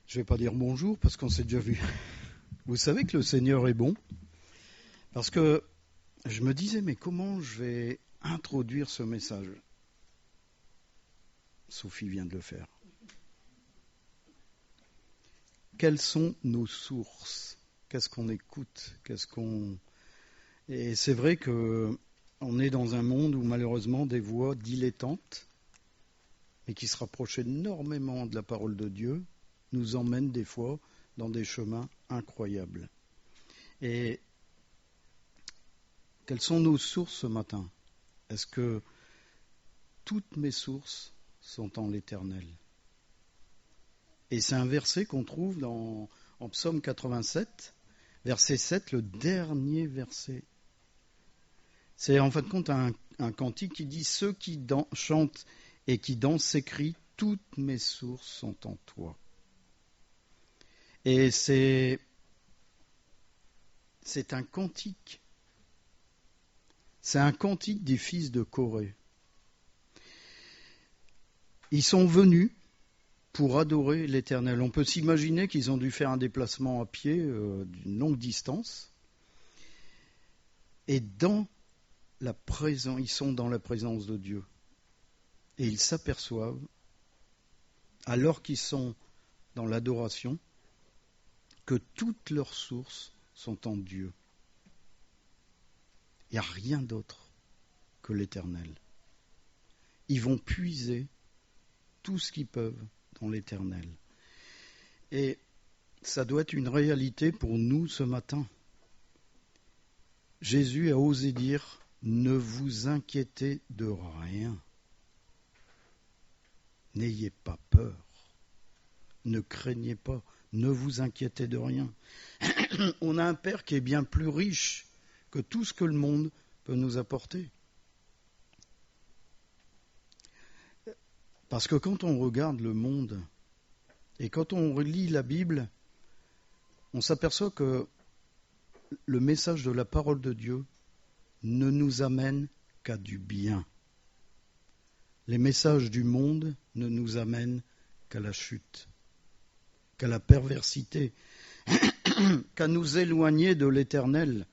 Je ne vais pas dire bonjour parce qu'on s'est déjà vu. Vous savez que le Seigneur est bon. Parce que je me disais, mais comment je vais introduire ce message ? Sophie vient de le faire. Quelles sont nos sources ? Qu'est-ce qu'on écoute ? Et c'est vrai qu'on est dans un monde où malheureusement des voix dilettantes, mais qui se rapprochent énormément de la parole de Dieu, nous emmènent des fois dans des chemins incroyables. Et quelles sont nos sources ce matin ? Est-ce que toutes mes sources sont en l'Éternel ? Et c'est un verset qu'on trouve en Psaume 87, verset 7, le dernier verset. C'est en fin de compte un cantique qui dit « Ceux qui chantent et qui dansent s'écrient, toutes mes sources sont en toi ». Et c'est un cantique. C'est un cantique des fils de Corée. Ils sont venus pour adorer l'Éternel. On peut s'imaginer qu'ils ont dû faire un déplacement à pied d'une longue distance. Et ils sont dans la présence de Dieu. Et ils s'aperçoivent, alors qu'ils sont dans l'adoration, que toutes leurs sources sont en Dieu. Il n'y a rien d'autre que l'Éternel. Ils vont puiser tout ce qu'ils peuvent dans l'Éternel. Et ça doit être une réalité pour nous ce matin. Jésus a osé dire « Ne vous inquiétez de rien. N'ayez pas peur. Ne craignez pas. Ne vous inquiétez de rien. » On a un Père qui est bien plus riche que tout ce que le monde peut nous apporter. Parce que quand on regarde le monde et quand on lit la Bible, on s'aperçoit que le message de la parole de Dieu ne nous amène qu'à du bien. Les messages du monde ne nous amènent qu'à la chute, qu'à la perversité, qu'à nous éloigner de l'Éternel.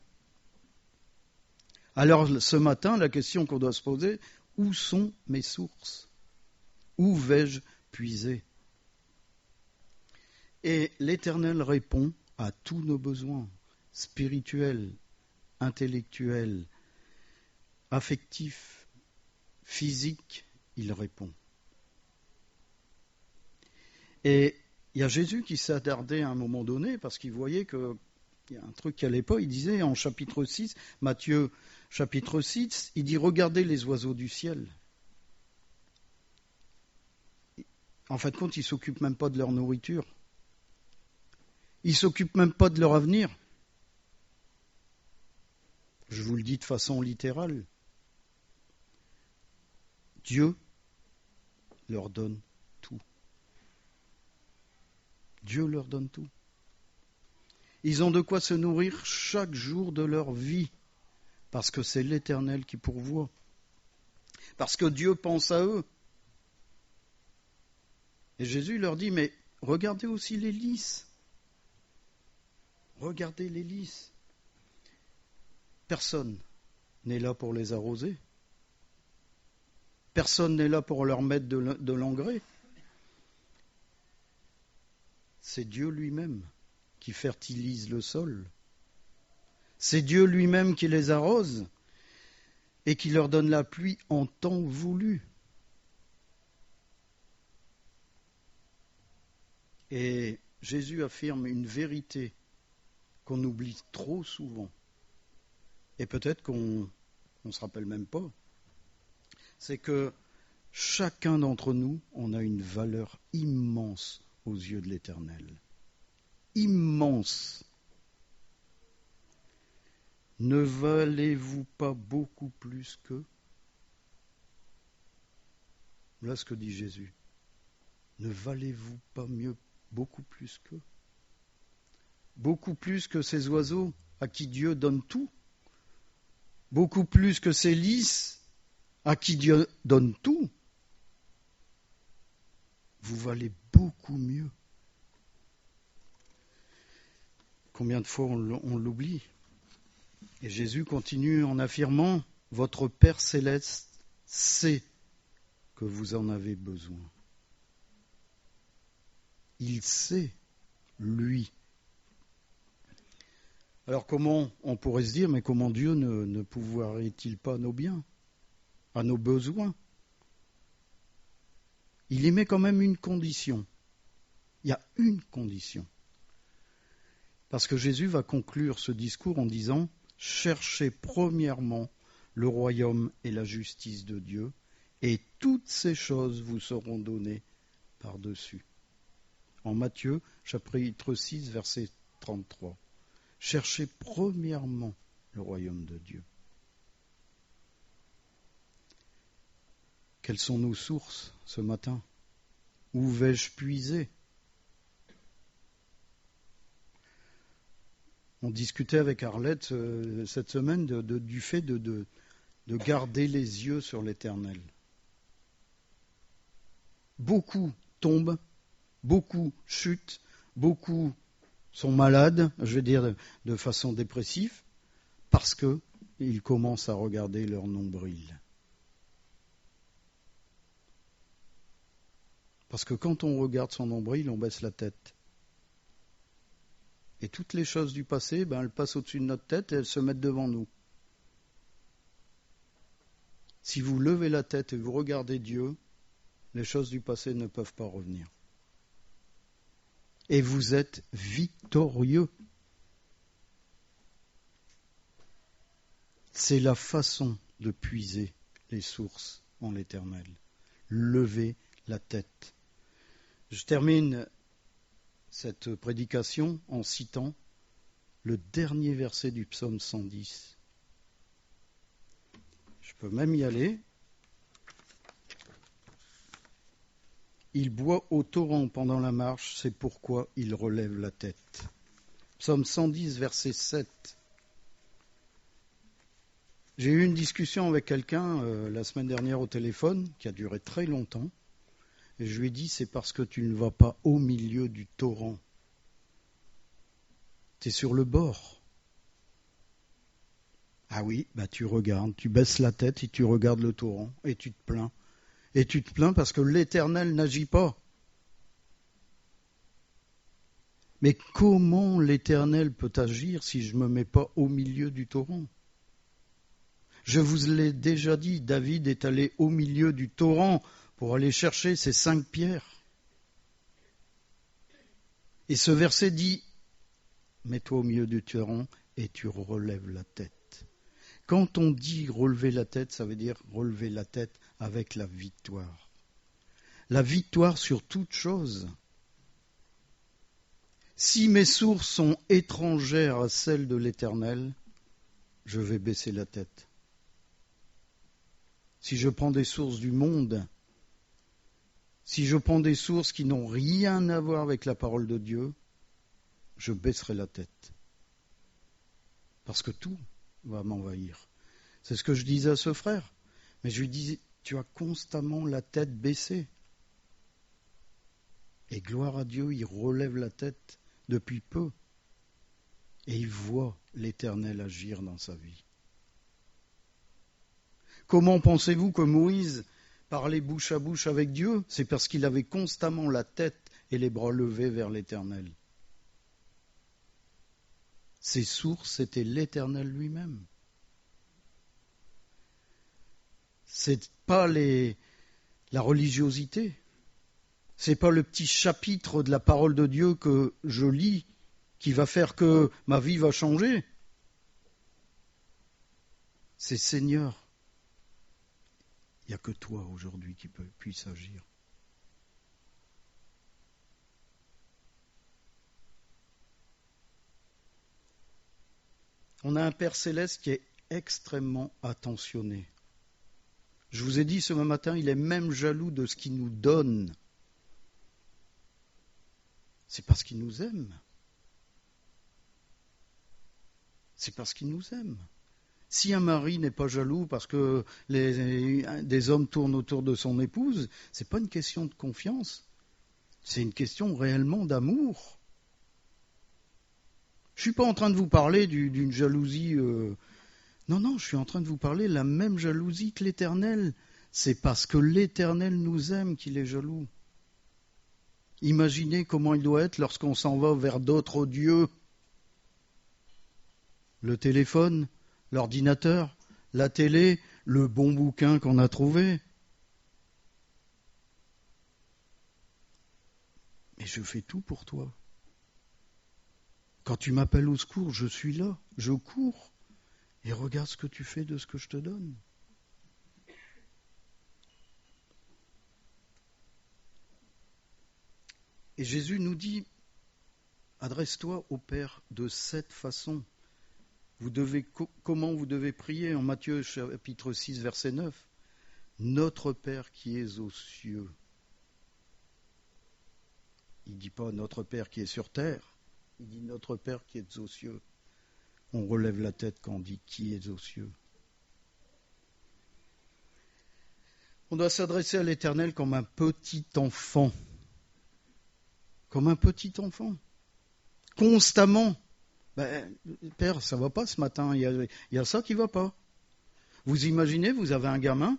Alors ce matin, la question qu'on doit se poser, où sont mes sources ? Où vais-je puiser ? Et l'Éternel répond à tous nos besoins spirituels, intellectuels, affectifs, physiques, il répond. Et il y a Jésus qui s'est attardé à un moment donné parce qu'il voyait qu'il y a un truc qui n'allait pas. Il disait en chapitre 6, Matthieu chapitre 6, il dit « Regardez les oiseaux du ciel ». En fin de compte, ils ne s'occupent même pas de leur nourriture. Ils ne s'occupent même pas de leur avenir. Je vous le dis de façon littérale. Dieu leur donne tout. Dieu leur donne tout. Ils ont de quoi se nourrir chaque jour de leur vie, parce que c'est l'Éternel qui pourvoit. Parce que Dieu pense à eux. Et Jésus leur dit, mais regardez aussi les lys. Regardez les lys. Personne n'est là pour les arroser. Personne n'est là pour leur mettre de l'engrais. C'est Dieu lui-même qui fertilise le sol. C'est Dieu lui-même qui les arrose et qui leur donne la pluie en temps voulu. Et Jésus affirme une vérité qu'on oublie trop souvent. Et peut-être qu'on ne se rappelle même pas. C'est que chacun d'entre nous, on a une valeur immense aux yeux de l'Éternel. Immense. Ne valez-vous pas beaucoup plus qu'eux ? Voilà ce que dit Jésus. Ne valez-vous pas mieux beaucoup plus qu'eux ? Beaucoup plus que ces oiseaux à qui Dieu donne tout ? Beaucoup plus que ces lys à qui Dieu donne tout ? Vous valez beaucoup mieux. Combien de fois on l'oublie? Et Jésus continue en affirmant, « Votre Père céleste sait que vous en avez besoin. » Il sait, lui. Alors comment on pourrait se dire, mais comment Dieu ne pourvoirait-il pas à nos biens, à nos besoins? Il y met quand même une condition. Il y a une condition. Parce que Jésus va conclure ce discours en disant « Cherchez premièrement le royaume et la justice de Dieu, et toutes ces choses vous seront données par-dessus. » En Matthieu, chapitre 6, verset 33. « Cherchez premièrement le royaume de Dieu. » Quelles sont nos sources ce matin? Où vais-je puiser? On discutait avec Arlette cette semaine du fait de garder les yeux sur l'Éternel. Beaucoup tombent, beaucoup chutent, beaucoup sont malades, je vais dire de façon dépressive, parce qu'ils commencent à regarder leur nombril. Parce que quand on regarde son nombril, on baisse la tête. Et toutes les choses du passé, elles passent au-dessus de notre tête et elles se mettent devant nous. Si vous levez la tête et vous regardez Dieu, les choses du passé ne peuvent pas revenir. Et vous êtes victorieux. C'est la façon de puiser les sources en l'Éternel. Levez la tête. Je termine cette prédication en citant le dernier verset du psaume 110. Je peux même y aller. Il boit au torrent pendant la marche, c'est pourquoi il relève la tête. Psaume 110, verset 7. J'ai eu une discussion avec quelqu'un la semaine dernière au téléphone, qui a duré très longtemps, et je lui ai dit, c'est parce que tu ne vas pas au milieu du torrent. Tu es sur le bord. Ah oui, tu regardes, tu baisses la tête et tu regardes le torrent, et tu te plains. Et tu te plains parce que l'Éternel n'agit pas. Mais comment l'Éternel peut agir si je ne me mets pas au milieu du torrent? Je vous l'ai déjà dit, David est allé au milieu du torrent pour aller chercher ses 5 pierres. Et ce verset dit, mets-toi au milieu du torrent et tu relèves la tête. Quand on dit relever la tête, ça veut dire relever la tête avec la victoire. La victoire sur toute chose. Si mes sources sont étrangères à celles de l'Éternel, je vais baisser la tête. Si je prends des sources du monde, si je prends des sources qui n'ont rien à voir avec la parole de Dieu, je baisserai la tête. Parce que tout va m'envahir. C'est ce que je disais à ce frère. Mais je lui disais, tu as constamment la tête baissée. Et gloire à Dieu, il relève la tête depuis peu. Et il voit l'Éternel agir dans sa vie. Comment pensez-vous que Moïse parlait bouche à bouche avec Dieu? C'est parce qu'il avait constamment la tête et les bras levés vers l'Éternel. Ses sources, c'était l'Éternel lui-même. C'est pas la religiosité. C'est pas le petit chapitre de la parole de Dieu que je lis qui va faire que ma vie va changer. C'est Seigneur. Il n'y a que toi aujourd'hui qui puisse agir. On a un Père céleste qui est extrêmement attentionné. Je vous ai dit ce matin, il est même jaloux de ce qu'il nous donne. C'est parce qu'il nous aime. C'est parce qu'il nous aime. Si un mari n'est pas jaloux parce que des hommes tournent autour de son épouse, ce n'est pas une question de confiance, c'est une question réellement d'amour. Je ne suis pas en train de vous parler d'une jalousie. Non, je suis en train de vous parler de la même jalousie que l'Éternel. C'est parce que l'Éternel nous aime qu'il est jaloux. Imaginez comment il doit être lorsqu'on s'en va vers d'autres dieux. Le téléphone, l'ordinateur, la télé, le bon bouquin qu'on a trouvé. Mais je fais tout pour toi. Quand tu m'appelles au secours, je suis là, je cours. Et regarde ce que tu fais de ce que je te donne. Et Jésus nous dit, adresse-toi au Père de cette façon. Comment vous devez prier en Matthieu chapitre 6, verset 9. Notre Père qui est aux cieux. Il ne dit pas notre Père qui est sur terre. Il dit notre Père qui est aux cieux. On relève la tête quand on dit qui est aux cieux. On doit s'adresser à l'Éternel comme un petit enfant. Comme un petit enfant. Constamment. Père, ça ne va pas ce matin, il y a ça qui ne va pas. Vous imaginez, vous avez un gamin,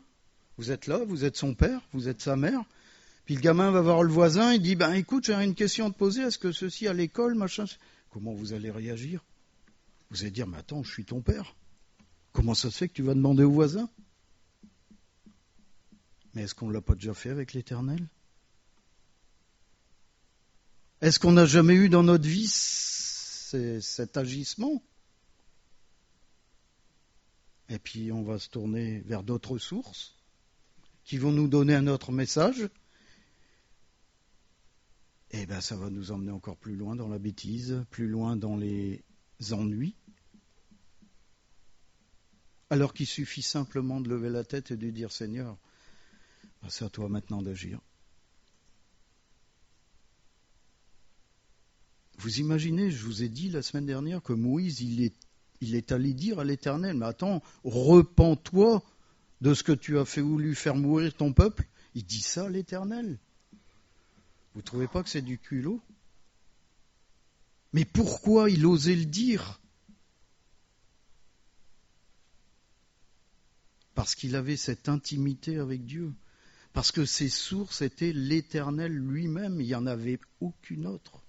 vous êtes là, vous êtes son père, vous êtes sa mère, puis le gamin va voir le voisin, il dit, écoute, j'ai une question à te poser, est-ce que ceci à l'école, machin... Comment vous allez réagir? Vous allez dire, mais attends, je suis ton père. Comment ça se fait que tu vas demander au voisin? Mais est-ce qu'on ne l'a pas déjà fait avec l'Éternel? Est-ce qu'on n'a jamais eu dans notre vie cet agissement? Et puis on va se tourner vers d'autres sources qui vont nous donner un autre message. Et ça va nous emmener encore plus loin dans la bêtise, plus loin dans les ennuis. Alors qu'il suffit simplement de lever la tête et de dire, Seigneur, c'est à toi maintenant d'agir. Vous imaginez, je vous ai dit la semaine dernière que Moïse, il est allé dire à l'Éternel, mais attends, repens-toi de ce que tu as voulu faire mourir ton peuple. Il dit ça à l'Éternel. Vous ne trouvez pas que c'est du culot? Mais pourquoi il osait le dire? Parce qu'il avait cette intimité avec Dieu. Parce que ses sources étaient l'Éternel lui-même. Il n'y en avait aucune autre.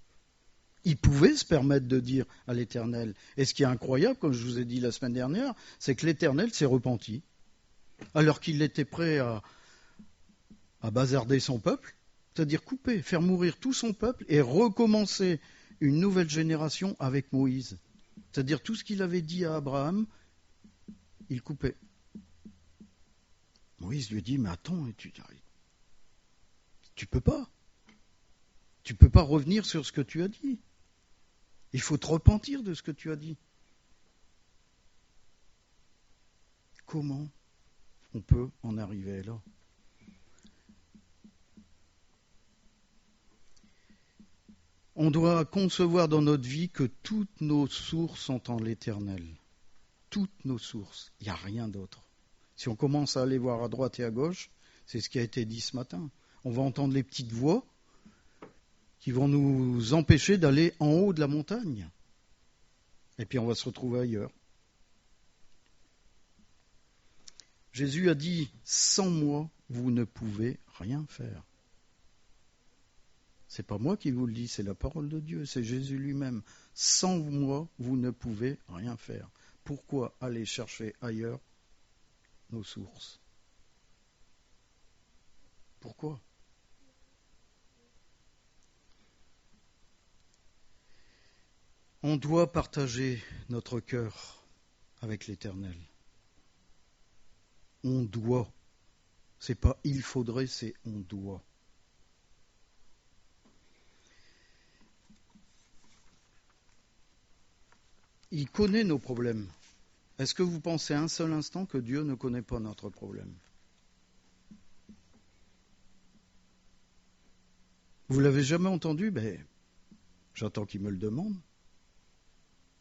Il pouvait se permettre de dire à l'Éternel. Et ce qui est incroyable, comme je vous ai dit la semaine dernière, c'est que l'Éternel s'est repenti. Alors qu'il était prêt à bazarder son peuple, c'est-à-dire couper, faire mourir tout son peuple et recommencer une nouvelle génération avec Moïse. C'est-à-dire tout ce qu'il avait dit à Abraham, il coupait. Moïse lui dit, mais attends, tu peux pas. Tu peux pas revenir sur ce que tu as dit. Il faut te repentir de ce que tu as dit. Comment on peut en arriver là? On doit concevoir dans notre vie que toutes nos sources sont en l'Éternel. Toutes nos sources. Il n'y a rien d'autre. Si on commence à aller voir à droite et à gauche, c'est ce qui a été dit ce matin. On va entendre les petites voix qui vont nous empêcher d'aller en haut de la montagne. Et puis on va se retrouver ailleurs. Jésus a dit, sans moi, vous ne pouvez rien faire. C'est pas moi qui vous le dis, c'est la parole de Dieu, c'est Jésus lui-même. Sans moi, vous ne pouvez rien faire. Pourquoi aller chercher ailleurs nos sources? Pourquoi? On doit partager notre cœur avec l'Éternel. On doit. C'est pas il faudrait, c'est on doit. Il connaît nos problèmes. Est-ce que vous pensez un seul instant que Dieu ne connaît pas notre problème? Vous l'avez jamais entendu? J'attends qu'il me le demande.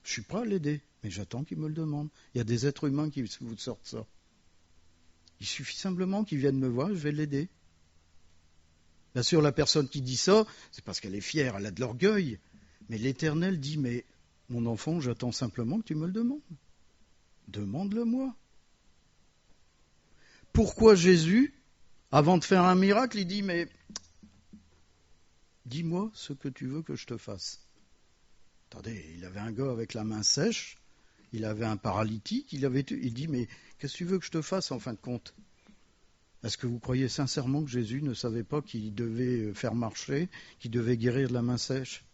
Je suis prêt à l'aider, mais j'attends qu'il me le demande. Il y a des êtres humains qui vous sortent ça. Il suffit simplement qu'ils viennent me voir, je vais l'aider. Bien sûr, la personne qui dit ça, c'est parce qu'elle est fière, elle a de l'orgueil. Mais l'Éternel dit, mais Mon enfant, j'attends simplement que tu me le demandes. Demande-le-moi. Pourquoi Jésus, avant de faire un miracle, il dit, mais dis-moi ce que tu veux que je te fasse. Attendez, il avait un gars avec la main sèche, il avait un paralytique, il dit, mais qu'est-ce que tu veux que je te fasse en fin de compte? Est-ce que vous croyez sincèrement que Jésus ne savait pas qu'il devait faire marcher, qu'il devait guérir de la main sèche?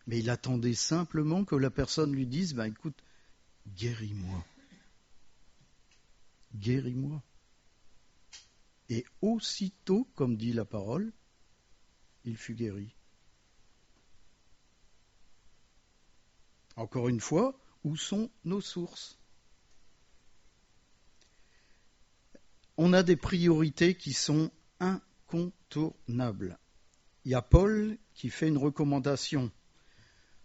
Mais il attendait simplement que la personne lui dise, écoute, guéris-moi. Guéris-moi. Et aussitôt, comme dit la parole, il fut guéri. Encore une fois, où sont nos sources? On a des priorités qui sont incontournables. Il y a Paul qui fait une recommandation.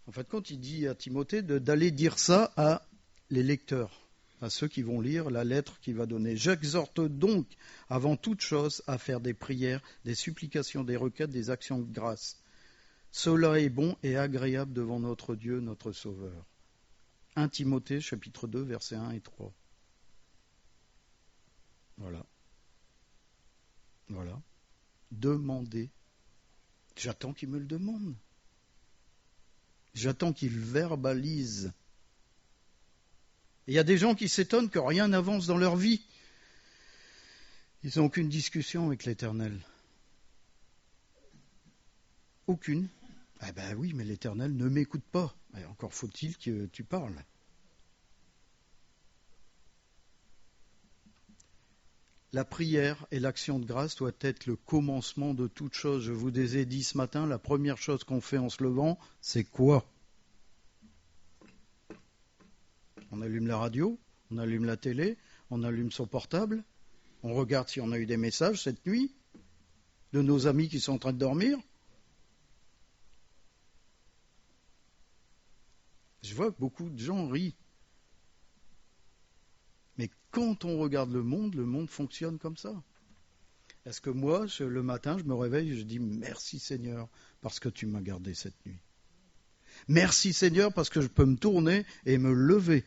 En fait, quand il dit à Timothée d'aller dire ça à les lecteurs, à ceux qui vont lire la lettre qu'il va donner. J'exhorte donc, avant toute chose, à faire des prières, des supplications, des requêtes, des actions de grâce. Cela est bon et agréable devant notre Dieu, notre Sauveur. 1 Timothée, chapitre 2, versets 1 et 3. Voilà. Demandez. J'attends qu'il me le demande. J'attends qu'il verbalise. Il y a des gens qui s'étonnent que rien n'avance dans leur vie. Ils n'ont aucune discussion avec l'Éternel. Aucune. Ah ben oui, mais l'Éternel ne m'écoute pas. Et encore faut-il que tu parles. La prière et l'action de grâce doivent être le commencement de toute chose. Je vous ai dit ce matin, la première chose qu'on fait en se levant, c'est quoi? On allume la radio, on allume la télé, on allume son portable, on regarde si on a eu des messages cette nuit de nos amis qui sont en train de dormir. Je vois que beaucoup de gens rient. Mais quand on regarde le monde fonctionne comme ça. Est-ce que moi, le matin, je me réveille et je dis merci Seigneur parce que tu m'as gardé cette nuit. Merci Seigneur parce que je peux me tourner et me lever.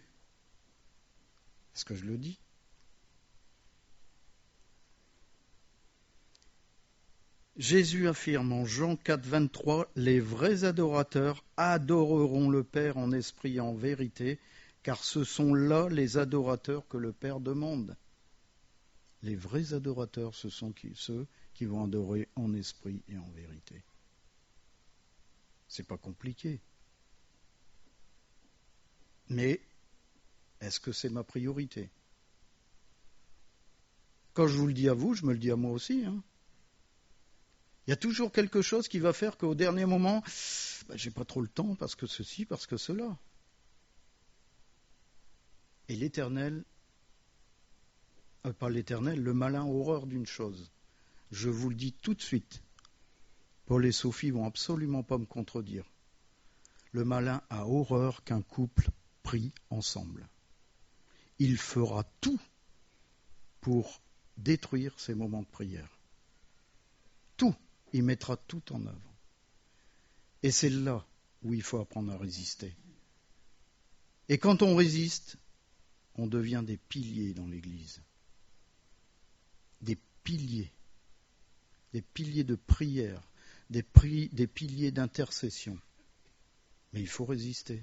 Est-ce que je le dis? Jésus affirme en Jean 4, 23, « Les vrais adorateurs adoreront le Père en esprit et en vérité, car ce sont là les adorateurs que le Père demande. » Les vrais adorateurs, ce sont ceux qui vont adorer en esprit et en vérité. C'est pas compliqué. Mais est-ce que c'est ma priorité? Quand je vous le dis à vous, je me le dis à moi aussi. Il y a toujours quelque chose qui va faire qu'au dernier moment, j'ai pas trop le temps parce que ceci, parce que cela. Et l'Éternel, pas l'Éternel, le malin a horreur d'une chose. Je vous le dis tout de suite. Paul et Sophie vont absolument pas me contredire. Le malin a horreur qu'un couple prie ensemble. Il fera tout pour détruire ces moments de prière. Tout. Il mettra tout en œuvre. Et c'est là où il faut apprendre à résister. Et quand on résiste, on devient des piliers dans l'Église. Des piliers de prière, des piliers d'intercession. Mais il faut résister.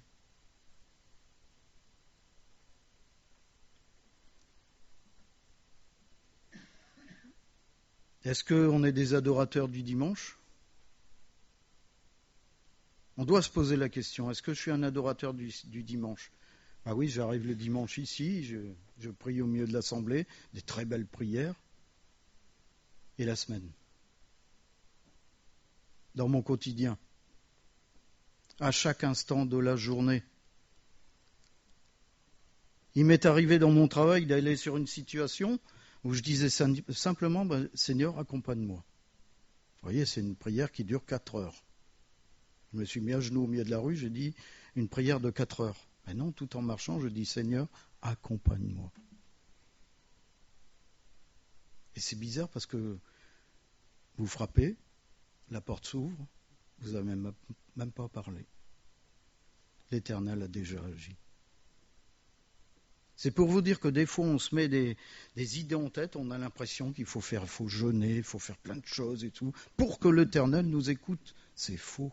Est-ce qu'on est des adorateurs du dimanche? On doit se poser la question, est-ce que je suis un adorateur du dimanche? Ah oui, j'arrive le dimanche ici, je prie au milieu de l'assemblée, des très belles prières. Et la semaine? Dans mon quotidien, à chaque instant de la journée. Il m'est arrivé dans mon travail d'aller sur une situation où je disais simplement, Seigneur, accompagne-moi. Vous voyez, c'est une prière qui dure 4 heures. Je me suis mis à genoux au milieu de la rue, j'ai dit une prière de 4 heures. Mais non, tout en marchant, je dis, Seigneur, accompagne-moi. Et c'est bizarre parce que vous frappez, la porte s'ouvre, vous n'avez même pas parlé. l'Éternel a déjà agi. C'est pour vous dire que des fois, on se met des idées en tête, on a l'impression qu'il faut jeûner, il faut faire plein de choses et tout, pour que l'Éternel nous écoute. C'est faux.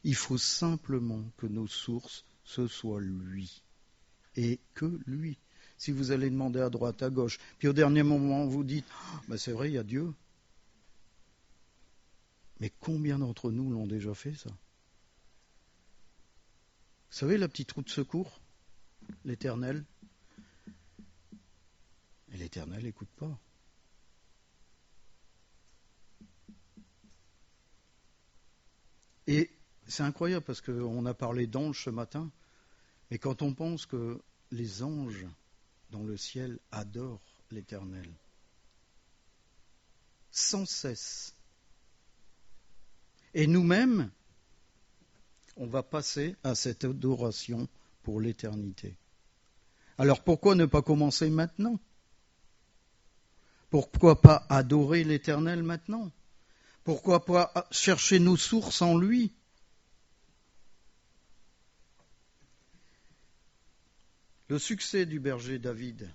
Il faut simplement que nos sources, ce soit lui. Et que lui. Si vous allez demander à droite, à gauche, puis au dernier moment, vous dites « c'est vrai, il y a Dieu ». Mais combien d'entre nous l'ont déjà fait, ça ? Vous savez, la petite roue de secours, l'Éternel. Et l'Éternel n'écoute pas. Et c'est incroyable parce qu'on a parlé d'anges ce matin, mais quand on pense que les anges dans le ciel adorent l'Éternel, sans cesse, et nous-mêmes, on va passer à cette adoration pour l'éternité. Alors pourquoi ne pas commencer maintenant ? Pourquoi pas adorer l'Éternel maintenant ? Pourquoi pas chercher nos sources en lui ? Le succès du berger David.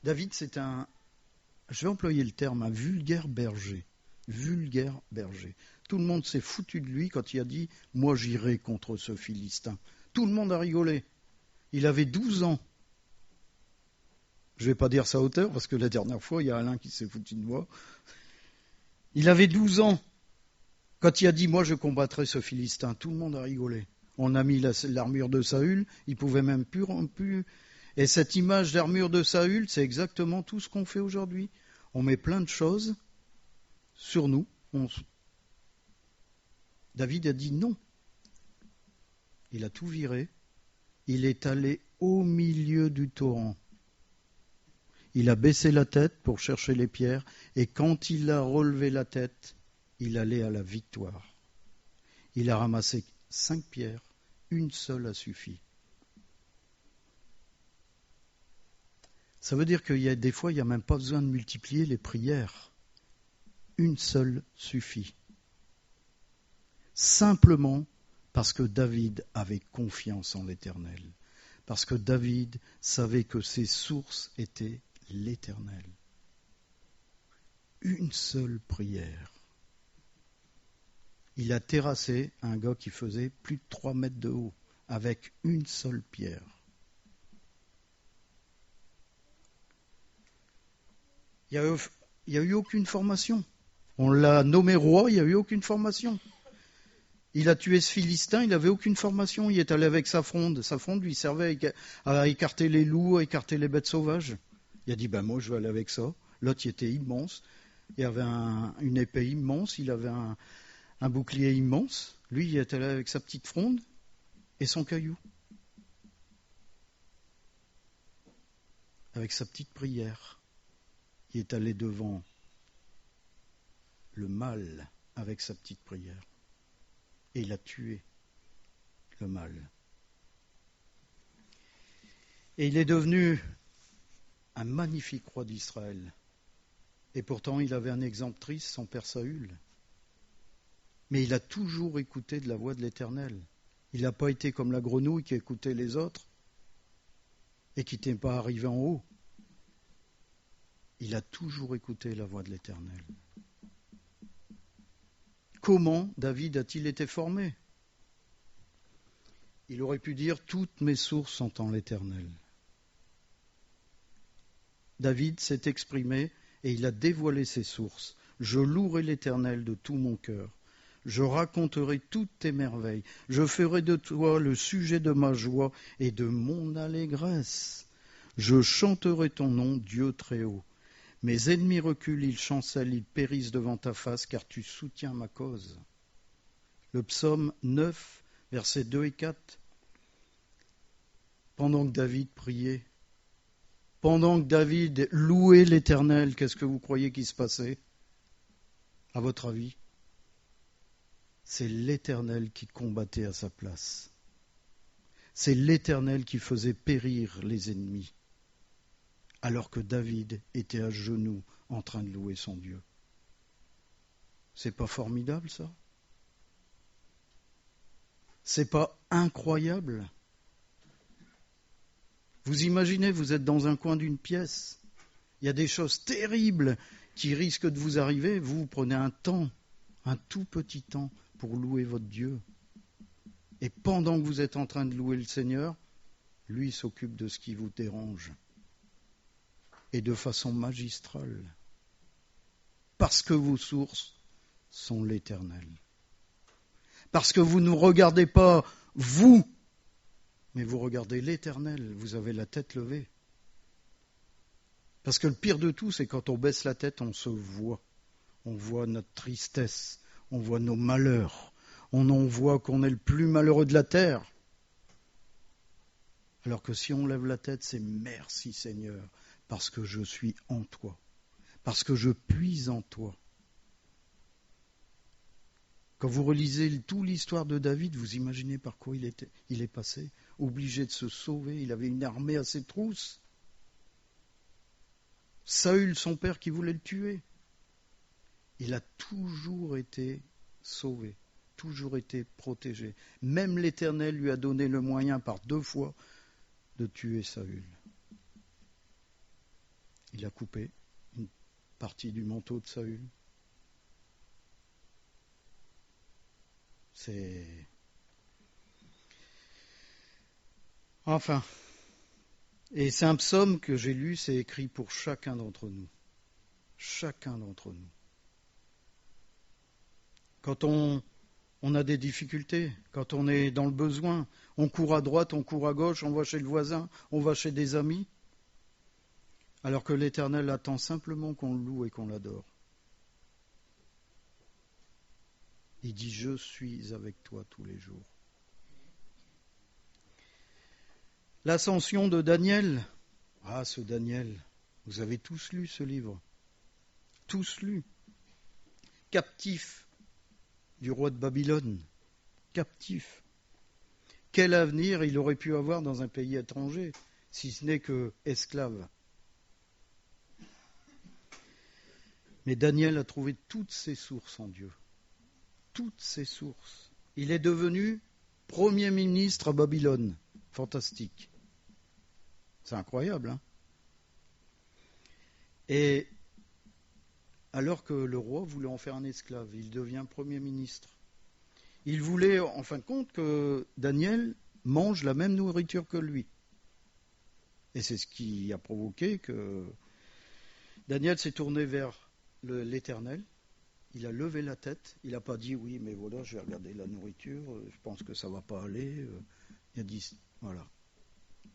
David, c'est je vais employer le terme, un vulgaire berger. Vulgaire berger. Tout le monde s'est foutu de lui quand il a dit « Moi j'irai contre ce Philistin ». Tout le monde a rigolé. Il avait 12 ans. Je ne vais pas dire sa hauteur, parce que la dernière fois, il y a Alain qui s'est foutu de moi. Il avait 12 ans. Quand il a dit « Moi je combattrai ce Philistin », tout le monde a rigolé. On a mis l'armure de Saül, il ne pouvait même plus. Et cette image d'armure de Saül, c'est exactement tout ce qu'on fait aujourd'hui. On met plein de choses sur nous. David a dit non. Il a tout viré. Il est allé au milieu du torrent. Il a baissé la tête pour chercher les pierres, et quand il a relevé la tête, il allait à la victoire. Il a ramassé 5 pierres, une seule a suffi. Ça veut dire qu'il y a des fois, il n'y a même pas besoin de multiplier les prières. Une seule suffit. Simplement parce que David avait confiance en l'Éternel. Parce que David savait que ses sources étaient l'Éternel. Une seule prière. Il a terrassé un gars qui faisait plus de 3 mètres de haut avec une seule pierre. Il n'y a eu aucune formation. On l'a nommé roi, il n'y a eu aucune formation. Il a tué ce Philistin, il n'avait aucune formation. Il est allé avec sa fronde. Sa fronde lui servait à écarter les loups, à écarter les bêtes sauvages. Il a dit, moi je vais aller avec ça. L'autre, il était immense. Il avait une épée immense, il avait un bouclier immense. Lui, il est allé avec sa petite fronde et son caillou. Avec sa petite prière. Il est allé devant le mal avec sa petite prière. Et il a tué le mal. Et il est devenu un magnifique roi d'Israël. Et pourtant, il avait un exemple triste, son père Saül. Mais il a toujours écouté de la voix de l'Éternel. Il n'a pas été comme la grenouille qui écoutait les autres et qui n'était pas arrivé en haut. Il a toujours écouté la voix de l'Éternel. Comment David a-t-il été formé ? Il aurait pu dire « Toutes mes sources sont en l'Éternel ». David s'est exprimé et il a dévoilé ses sources. « Je louerai l'Éternel de tout mon cœur. Je raconterai toutes tes merveilles. Je ferai de toi le sujet de ma joie et de mon allégresse. Je chanterai ton nom, Dieu très haut. Mes ennemis reculent, ils chancellent, ils périssent devant ta face, car tu soutiens ma cause. » Le psaume 9, versets 2 et 4. Pendant que David priait, pendant que David louait l'Éternel, qu'est-ce que vous croyez qui se passait ? À votre avis ? C'est l'Éternel qui combattait à sa place. C'est l'Éternel qui faisait périr les ennemis. Alors que David était à genoux en train de louer son Dieu. C'est pas formidable ça ? C'est pas incroyable? Vous imaginez, vous êtes dans un coin d'une pièce, il y a des choses terribles qui risquent de vous arriver, vous prenez un temps, un tout petit temps pour louer votre Dieu. Et pendant que vous êtes en train de louer le Seigneur, lui s'occupe de ce qui vous dérange. Et de façon magistrale. Parce que vos sources sont l'Éternel. Parce que vous ne regardez pas vous, mais vous regardez l'Éternel. Vous avez la tête levée. Parce que le pire de tout, c'est quand on baisse la tête, on se voit. On voit notre tristesse, on voit nos malheurs, on en voit qu'on est le plus malheureux de la terre. Alors que si on lève la tête, c'est merci Seigneur, parce que je suis en toi, parce que je puise en toi. Quand vous relisez toute l'histoire de David, vous imaginez par quoi il est passé, obligé de se sauver, il avait une armée à ses trousses. Saül, son père, qui voulait le tuer. Il a toujours été sauvé, toujours été protégé. Même l'Éternel lui a donné le moyen par 2 fois de tuer Saül. Il a coupé une partie du manteau de Saül. Enfin, et c'est un psaume que j'ai lu, c'est écrit pour chacun d'entre nous. Chacun d'entre nous. Quand on a des difficultés, quand on est dans le besoin, on court à droite, on court à gauche, on va chez le voisin, on va chez des amis, alors que l'Éternel attend simplement qu'on le loue et qu'on l'adore. Il dit « Je suis avec toi tous les jours ». L'ascension de Daniel. Ah, ce Daniel, vous avez tous lu ce livre. Tous lu. Captif du roi de Babylone. Captif. Quel avenir il aurait pu avoir dans un pays étranger, si ce n'est que esclave. Mais Daniel a trouvé toutes ses sources en Dieu. Toutes ses sources. Il est devenu premier ministre à Babylone. Fantastique. C'est incroyable, hein? Et alors que le roi voulait en faire un esclave, il devient premier ministre. Il voulait, en fin de compte, que Daniel mange la même nourriture que lui. Et c'est ce qui a provoqué que Daniel s'est tourné vers l'Éternel. Il a levé la tête. Il n'a pas dit, oui, mais voilà, je vais regarder la nourriture, je pense que ça ne va pas aller. Il a dit, voilà.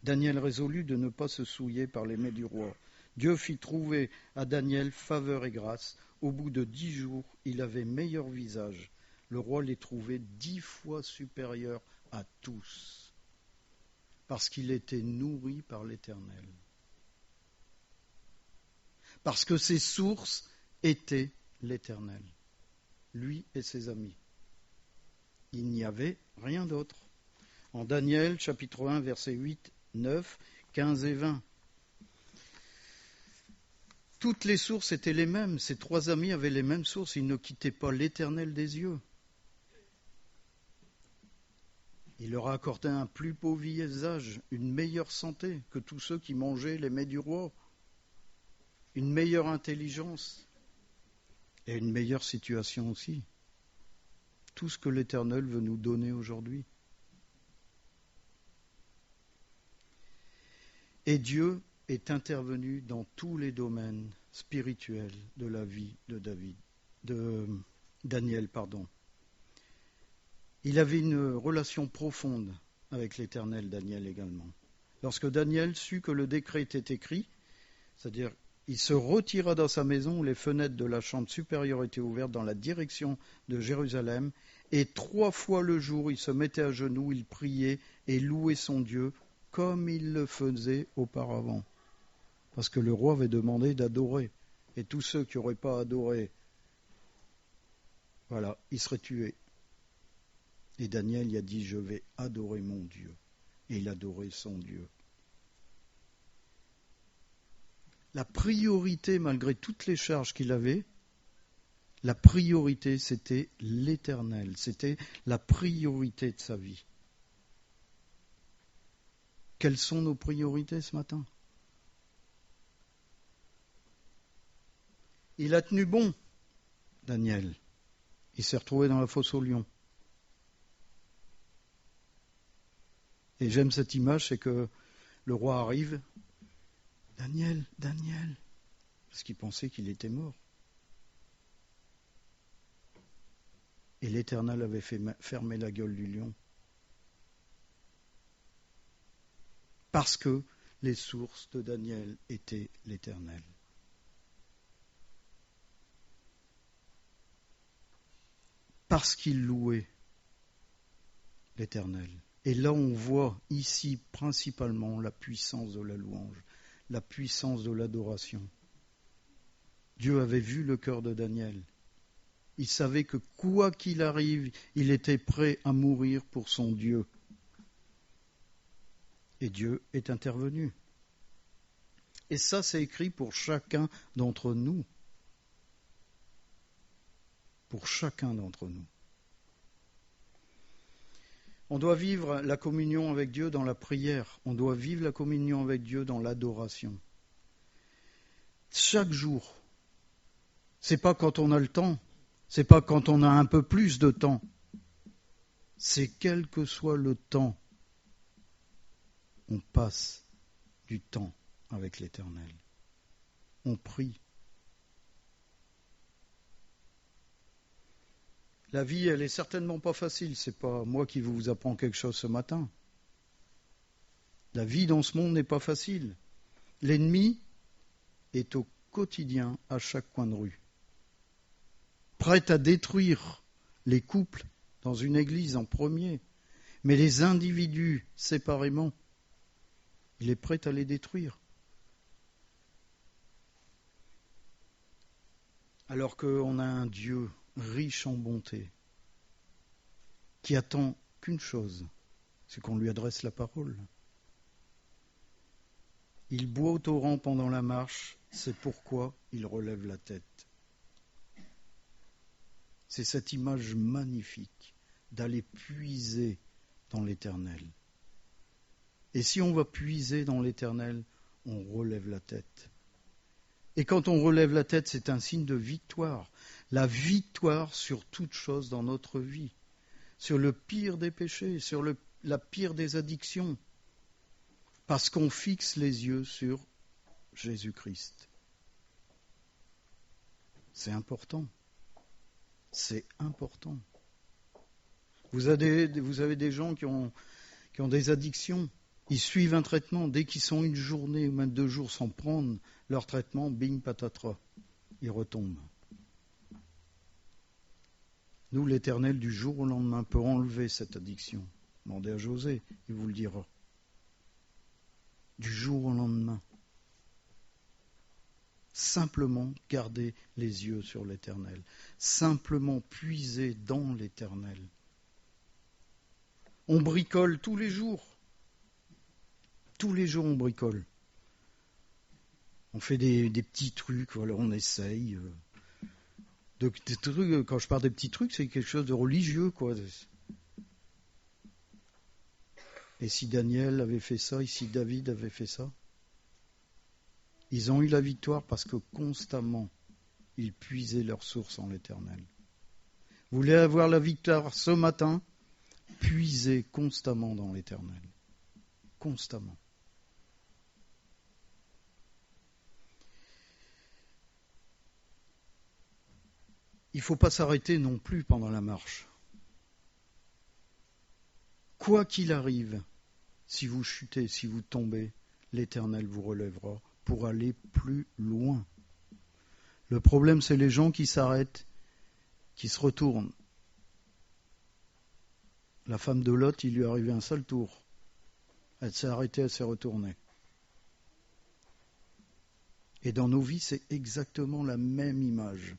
Daniel résolut de ne pas se souiller par les mets du roi. Dieu fit trouver à Daniel faveur et grâce. Au bout de 10 jours, il avait meilleur visage. Le roi les trouvait 10 fois supérieur à tous, parce qu'il était nourri par l'Éternel. Parce que ses sources étaient l'Éternel, lui et ses amis. Il n'y avait rien d'autre. En Daniel, chapitre 1, versets 8, 9, 15 et 20. Toutes les sources étaient les mêmes. Ces 3 amis avaient les mêmes sources. Ils ne quittaient pas l'Éternel des yeux. Il leur a accordé un plus beau visage, une meilleure santé que tous ceux qui mangeaient les mets du roi, une meilleure intelligence et une meilleure situation aussi. Tout ce que l'Éternel veut nous donner aujourd'hui. Et Dieu est intervenu dans tous les domaines spirituels de la vie de Daniel. Il avait une relation profonde avec l'Éternel, Daniel également. Lorsque Daniel sut que le décret était écrit, c'est-à-dire il se retira dans sa maison où les fenêtres de la chambre supérieure étaient ouvertes dans la direction de Jérusalem, et 3 fois le jour il se mettait à genoux, il priait et louait son Dieu comme il le faisait auparavant. Parce que le roi avait demandé d'adorer, et tous ceux qui n'auraient pas adoré, voilà, ils seraient tués. Et Daniel y a dit, je vais adorer mon Dieu. Et il adorait son Dieu. La priorité, malgré toutes les charges qu'il avait, La priorité, c'était l'Éternel. C'était la priorité de sa vie. Quelles sont nos priorités ce matin? Il a tenu bon, Daniel. Il s'est retrouvé dans la fosse aux lions. Et j'aime cette image, c'est que le roi arrive. Daniel, Daniel, parce qu'il pensait qu'il était mort. Et l'Éternel avait fait fermer la gueule du lion. Parce que les sources de Daniel étaient l'Éternel. Parce qu'il louait l'Éternel. Et là, on voit ici principalement la puissance de la louange, la puissance de l'adoration. Dieu avait vu le cœur de Daniel. Il savait que quoi qu'il arrive, il était prêt à mourir pour son Dieu. Et Dieu est intervenu. Et ça, c'est écrit pour chacun d'entre nous. Pour chacun d'entre nous. On doit vivre la communion avec Dieu dans la prière. On doit vivre la communion avec Dieu dans l'adoration. Chaque jour. C'est pas quand on a le temps. C'est pas quand on a un peu plus de temps. C'est quel que soit le temps. On passe du temps avec l'Éternel. On prie. La vie, elle est certainement pas facile. C'est pas moi qui vous apprends quelque chose ce matin. La vie dans ce monde n'est pas facile. L'ennemi est au quotidien à chaque coin de rue. Prêt à détruire les couples dans une église en premier, mais les individus séparément, il est prêt à les détruire. Alors qu'on a un Dieu riche en bonté, qui attend qu'une chose, c'est qu'on lui adresse la parole. Il boit au torrent pendant la marche, c'est pourquoi il relève la tête. C'est cette image magnifique d'aller puiser dans l'Éternel. Et si on va puiser dans l'Éternel, on relève la tête. Et quand on relève la tête, c'est un signe de victoire. La victoire sur toute chose dans notre vie. Sur le pire des péchés, sur la pire des addictions. Parce qu'on fixe les yeux sur Jésus-Christ. C'est important. C'est important. Vous avez des gens qui ont des addictions. Ils suivent un traitement. Dès qu'ils sont une journée ou même 2 jours sans prendre leur traitement, bing, patatras, ils retombent. Nous, l'Éternel, du jour au lendemain, peut enlever cette addiction. Demandez à José, il vous le dira. Du jour au lendemain. Simplement garder les yeux sur l'Éternel. Simplement puiser dans l'Éternel. On bricole tous les jours. Tous les jours, on bricole. On fait des petits trucs, voilà, on essaye. Des trucs, quand je parle des petits trucs, c'est quelque chose de religieux, quoi. Et si Daniel avait fait ça, et si David avait fait ça, ils ont eu la victoire parce que constamment, ils puisaient leur source en l'Éternel. Vous voulez avoir la victoire ce matin? Puisez constamment dans l'Éternel. Constamment. Il ne faut pas s'arrêter non plus pendant la marche. Quoi qu'il arrive, si vous chutez, si vous tombez, l'Éternel vous relèvera pour aller plus loin. Le problème, c'est les gens qui s'arrêtent, qui se retournent. La femme de Lot, il lui est arrivé un seul tour. Elle s'est arrêtée, elle s'est retournée. Et dans nos vies, c'est exactement la même image.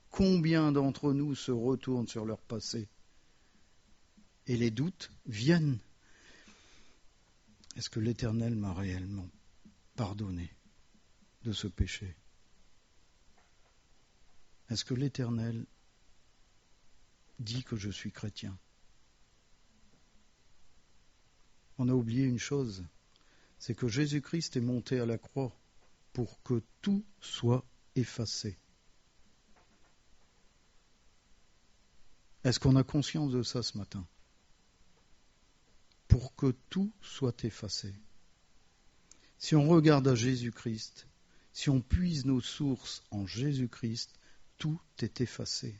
Combien d'entre nous se retournent sur leur passé? Et les doutes viennent. Est-ce que l'Éternel m'a réellement pardonné de ce péché? est-ce que l'Éternel dit que je suis chrétien? On a oublié une chose, c'est que Jésus-Christ est monté à la croix pour que tout soit effacé. Est-ce qu'on a conscience de ça ce matin? Pour que tout soit effacé. Si on regarde à Jésus-Christ, si on puise nos sources en Jésus-Christ, tout est effacé.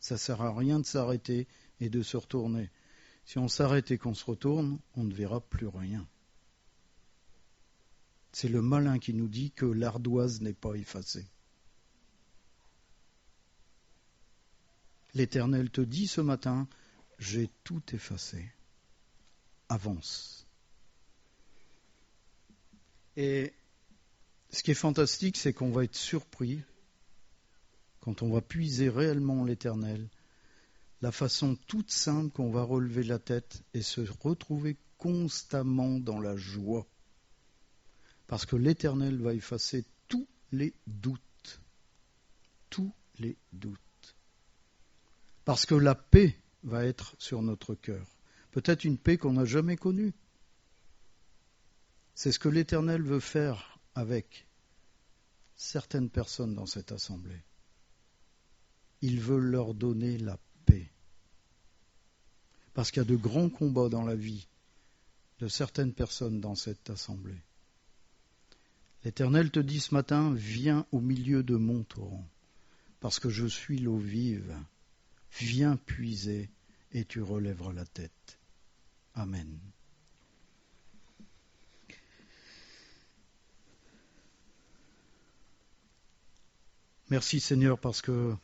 Ça ne sert à rien de s'arrêter et de se retourner. Si on s'arrête et qu'on se retourne, on ne verra plus rien. C'est le malin qui nous dit que l'ardoise n'est pas effacée. L'Éternel te dit ce matin, j'ai tout effacé. Avance. Et ce qui est fantastique, c'est qu'on va être surpris quand on va puiser réellement l'Éternel, la façon toute simple qu'on va relever la tête et se retrouver constamment dans la joie. Parce que l'Éternel va effacer tous les doutes. Tous les doutes. Parce que la paix va être sur notre cœur. Peut-être une paix qu'on n'a jamais connue. C'est ce que l'Éternel veut faire avec certaines personnes dans cette assemblée. Il veut leur donner la paix. Parce qu'il y a de grands combats dans la vie de certaines personnes dans cette assemblée. L'Éternel te dit ce matin, viens au milieu de mon torrent, parce que je suis l'eau vive. Viens puiser et tu relèveras la tête. Amen. Merci Seigneur parce que